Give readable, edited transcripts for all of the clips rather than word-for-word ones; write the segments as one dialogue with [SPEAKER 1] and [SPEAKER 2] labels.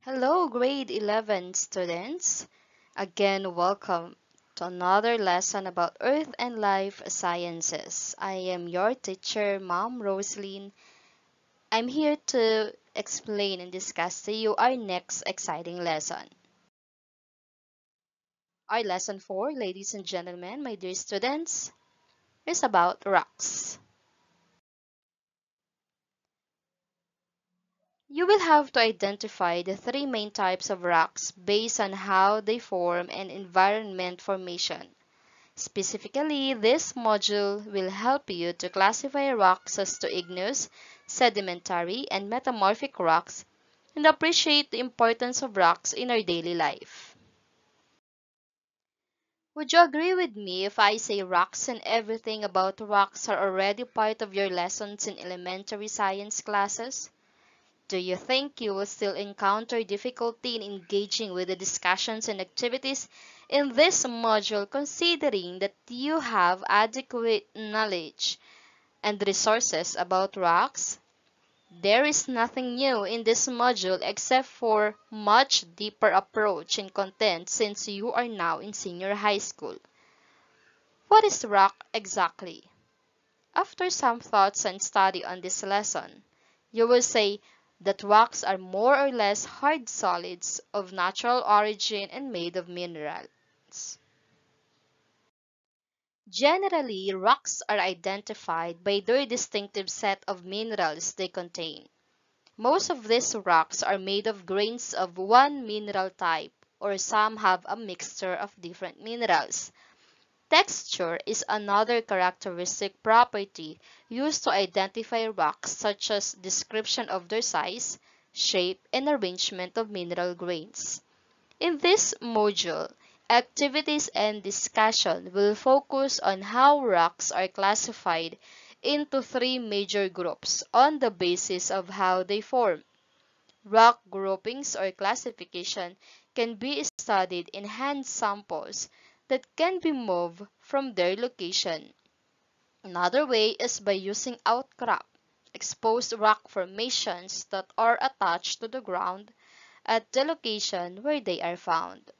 [SPEAKER 1] Hello, grade 11 students. Again, welcome to another lesson about Earth and Life Sciences. I am your teacher, Mom Rosaline. I'm here to explain and discuss to you our next exciting lesson. Our lesson 4, ladies and gentlemen, my dear students, is about rocks. You will have to identify the three main types of rocks based on how they form and environment formation. Specifically, this module will help you to classify rocks as to igneous, sedimentary, and metamorphic rocks and appreciate the importance of rocks in our daily life. Would you agree with me if I say rocks and everything about rocks are already part of your lessons in elementary science classes? Do you think you will still encounter difficulty in engaging with the discussions and activities in this module considering that you have adequate knowledge and resources about rocks? There is nothing new in this module except for much deeper approach in content since you are now in senior high school. What is rock exactly? After some thoughts and study on this lesson, you will say that rocks are more or less hard solids of natural origin and made of minerals. Generally, rocks are identified by their distinctive set of minerals they contain. Most of these rocks are made of grains of one mineral type, or some have a mixture of different minerals. Texture is another characteristic property used to identify rocks, such as description of their size, shape, and arrangement of mineral grains. In this module, activities and discussion will focus on how rocks are classified into three major groups on the basis of how they form. Rock groupings or classification can be studied in hand samples that can be moved from their location. Another way is by using outcrop, exposed rock formations that are attached to the ground at the location where they are found.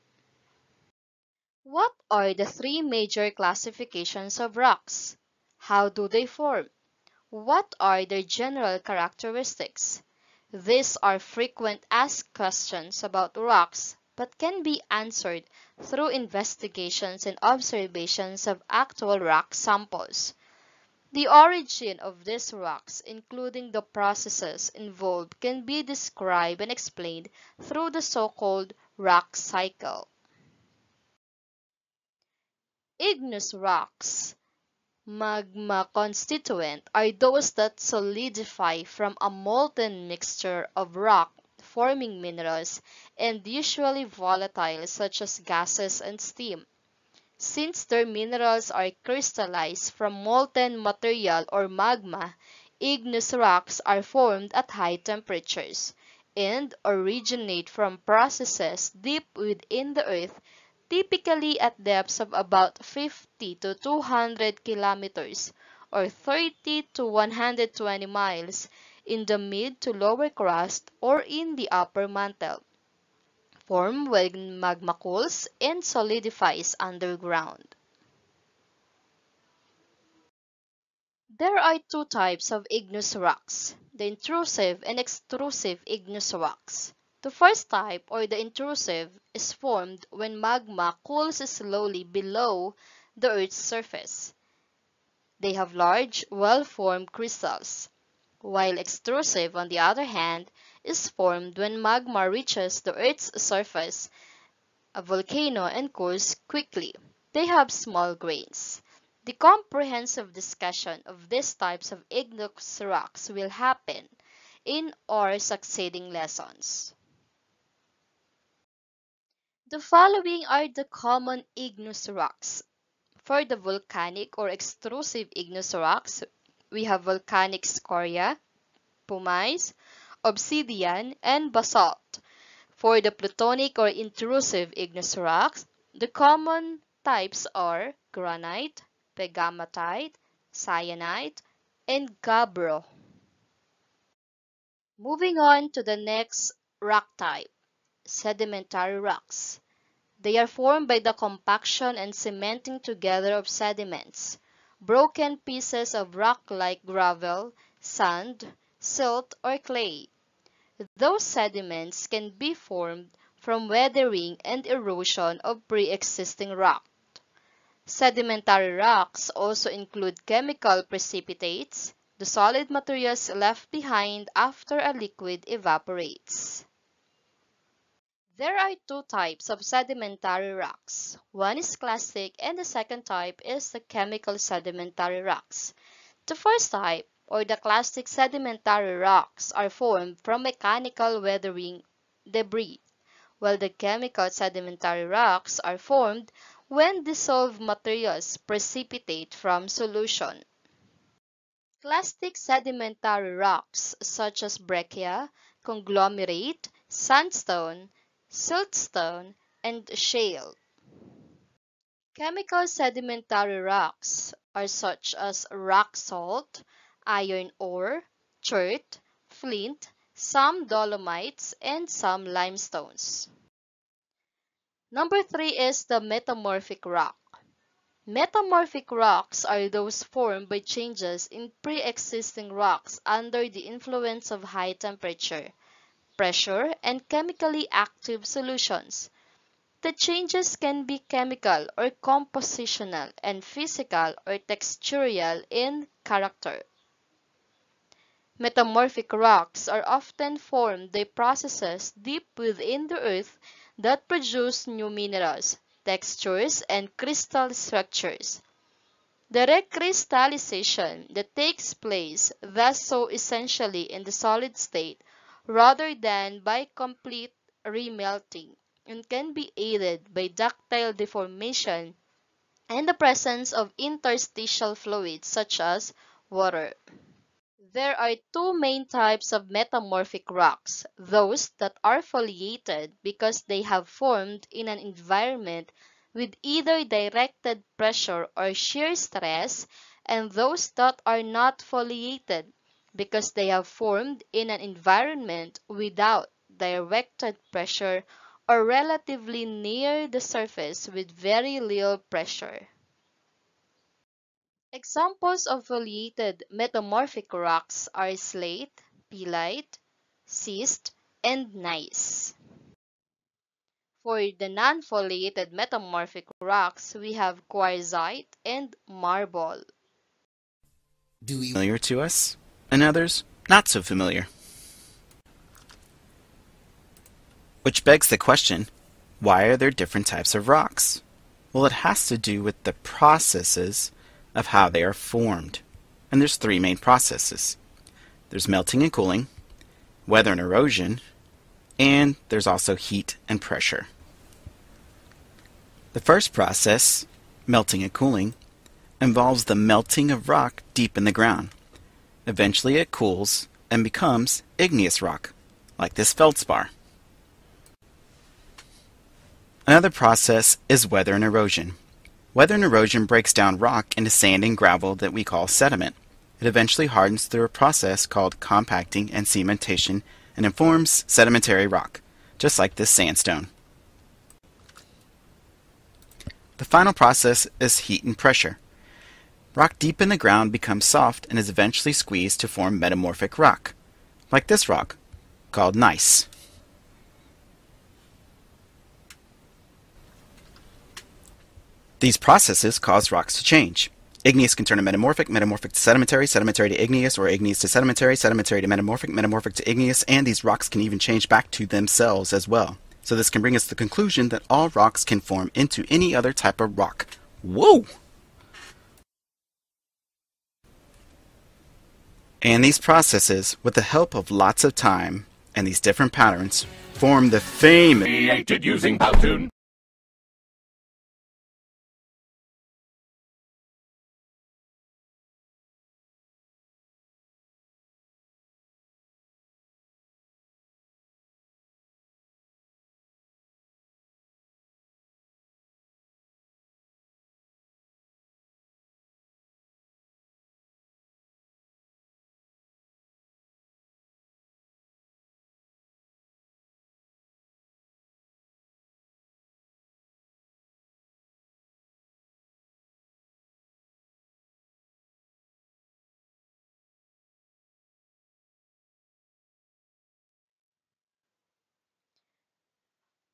[SPEAKER 1] What are the three major classifications of rocks? How do they form? What are their general characteristics? These are frequent asked questions about rocks but can be answered through investigations and observations of actual rock samples. The origin of these rocks, including the processes involved, can be described and explained through the so-called rock cycle. Igneous rocks, magma constituent, are those that solidify from a molten mixture of rock forming minerals and usually volatile such as gases and steam. Since their minerals are crystallized from molten material or magma, igneous rocks are formed at high temperatures and originate from processes deep within the earth, typically at depths of about 50 to 200 kilometers or 30 to 120 miles in the mid to lower crust or in the upper mantle, form when magma cools and solidifies underground. There are two types of igneous rocks, the intrusive and extrusive igneous rocks. The first type, or the intrusive, is formed when magma cools slowly below the Earth's surface. They have large, well-formed crystals, while extrusive, on the other hand, is formed when magma reaches the Earth's surface, a volcano, and cools quickly. They have small grains. The comprehensive discussion of these types of igneous rocks will happen in our succeeding lessons. The following are the common igneous rocks. For the volcanic or extrusive igneous rocks, we have volcanic scoria, pumice, obsidian, and basalt. For the plutonic or intrusive igneous rocks, the common types are granite, pegamatite, syenite, and gabbro. Moving on to the next rock type. sedimentary rocks. They are formed by the compaction and cementing together of sediments, broken pieces of rock like gravel, sand, silt, or clay. Those sediments can be formed from weathering and erosion of pre-existing rock. Sedimentary rocks also include chemical precipitates, the solid materials left behind after a liquid evaporates. There are two types of sedimentary rocks. One is clastic and the second type is the chemical sedimentary rocks. The first type, or the clastic sedimentary rocks, are formed from mechanical weathering debris, while the chemical sedimentary rocks are formed when dissolved materials precipitate from solution. Clastic sedimentary rocks such as breccia, conglomerate, sandstone, siltstone, and shale. Chemical sedimentary rocks are such as rock salt, iron ore, chert, flint, some dolomites, and some limestones. Number 3 is the metamorphic rock. Metamorphic rocks are those formed by changes in pre-existing rocks under the influence of high temperature, pressure, and chemically active solutions. The changes can be chemical or compositional and physical or textural in character. Metamorphic rocks are often formed by processes deep within the earth that produce new minerals, textures, and crystal structures. The recrystallization that takes place thus so essentially in the solid state rather than by complete remelting, and can be aided by ductile deformation and the presence of interstitial fluids such as water. There are two main types of metamorphic rocks: those that are foliated because they have formed in an environment with either directed pressure or shear stress, and those that are not foliated because they have formed in an environment without directed pressure or relatively near the surface with very little pressure. Examples of foliated metamorphic rocks are slate, peelite, schist, and gneiss. For the non-foliated metamorphic rocks, we have quartzite and marble.
[SPEAKER 2] Familiar to us, and others not so familiar. Which begs the question, why are there different types of rocks? Well, it has to do with the processes of how they are formed. And there's three main processes. There's melting and cooling, weather and erosion, and there's also heat and pressure. The first process, melting and cooling, involves the melting of rock deep in the ground. Eventually it cools and becomes igneous rock, like this feldspar. Another process is weather and erosion. Weather and erosion breaks down rock into sand and gravel that we call sediment. It eventually hardens through a process called compacting and cementation and it forms sedimentary rock, just like this sandstone. The final process is heat and pressure. Rock deep in the ground becomes soft and is eventually squeezed to form metamorphic rock, like this rock, called gneiss. These processes cause rocks to change. Igneous can turn to metamorphic, metamorphic to sedimentary, sedimentary to igneous, or igneous to sedimentary, sedimentary to metamorphic, metamorphic to igneous, and these rocks can even change back to themselves as well. So this can bring us to the conclusion that all rocks can form into any other type of rock. Whoa! And these processes, with the help of lots of time and these different patterns, form the famous
[SPEAKER 3] Created using Powtoon.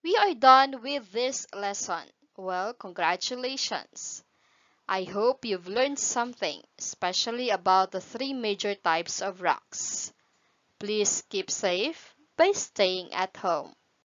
[SPEAKER 1] We are done with this lesson. Well, congratulations. I hope you've learned something, especially about the three major types of rocks. Please keep safe by staying at home.